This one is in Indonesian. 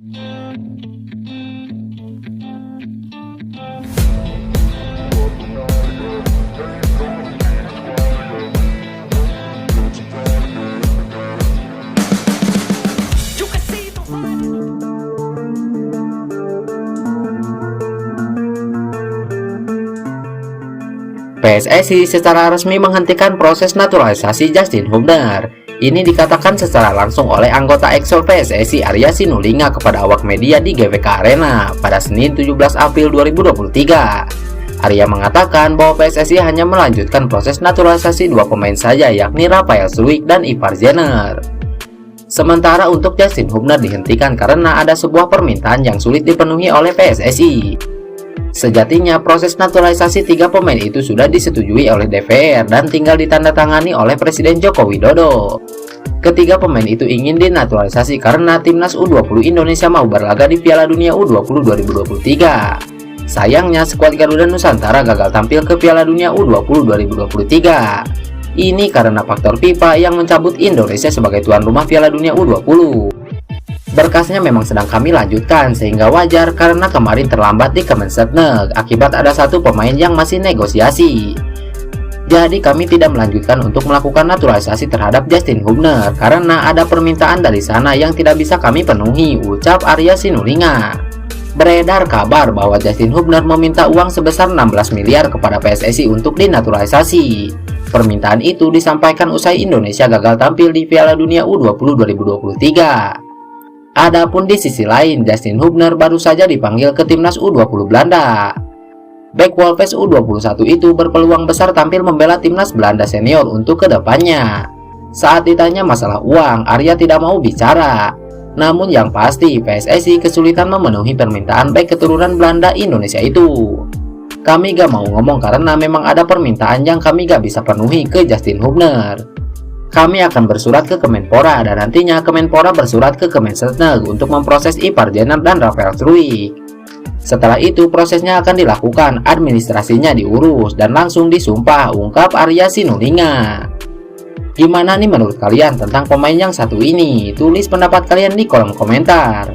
PSSI secara resmi menghentikan proses naturalisasi Justin Hubner. Ini dikatakan secara langsung oleh anggota Exco PSSI Arya Sinulinga kepada awak media di GBK Arena pada Senin 17 April 2023. Arya mengatakan bahwa PSSI hanya melanjutkan proses naturalisasi dua pemain saja, yakni Rafael Struijk dan Ivar Jenner. Sementara untuk Justin Hubner dihentikan karena ada sebuah permintaan yang sulit dipenuhi oleh PSSI. Sejatinya proses naturalisasi tiga pemain itu sudah disetujui oleh DPR dan tinggal ditandatangani oleh Presiden Joko Widodo. Ketiga pemain itu ingin dinaturalisasi karena timnas U20 Indonesia mau berlaga di Piala Dunia U20 2023. Sayangnya skuad Garuda Nusantara gagal tampil ke Piala Dunia U20 2023. Ini karena faktor FIFA yang mencabut Indonesia sebagai tuan rumah Piala Dunia U20. Berkasnya memang sedang kami lanjutkan sehingga wajar karena kemarin terlambat di Kemensetnek akibat ada satu pemain yang masih negosiasi. Jadi kami tidak melanjutkan untuk melakukan naturalisasi terhadap Justin Hubner karena ada permintaan dari sana yang tidak bisa kami penuhi, ucap Arya Sinulinga. Beredar kabar bahwa Justin Hubner meminta uang sebesar 16 miliar kepada PSSI untuk dinaturalisasi. Permintaan itu disampaikan usai Indonesia gagal tampil di Piala Dunia U20 2023. Adapun di sisi lain, Justin Hubner baru saja dipanggil ke timnas U20 Belanda. Bek Wolves U21 itu berpeluang besar tampil membela timnas Belanda senior untuk kedepannya. Saat ditanya masalah uang, Arya tidak mau bicara. Namun yang pasti, PSSI kesulitan memenuhi permintaan bek keturunan Belanda Indonesia itu. Kami gak mau ngomong karena memang ada permintaan yang kami gak bisa penuhi ke Justin Hubner. Kami akan bersurat ke Kemenpora dan nantinya Kemenpora bersurat ke Kemensetnek untuk memproses Ivar Jenner dan Rafael Struijk. Setelah itu prosesnya akan dilakukan, administrasinya diurus dan langsung disumpah, ungkap Arya Sinulinga. Gimana nih menurut kalian tentang pemain yang satu ini? Tulis pendapat kalian di kolom komentar.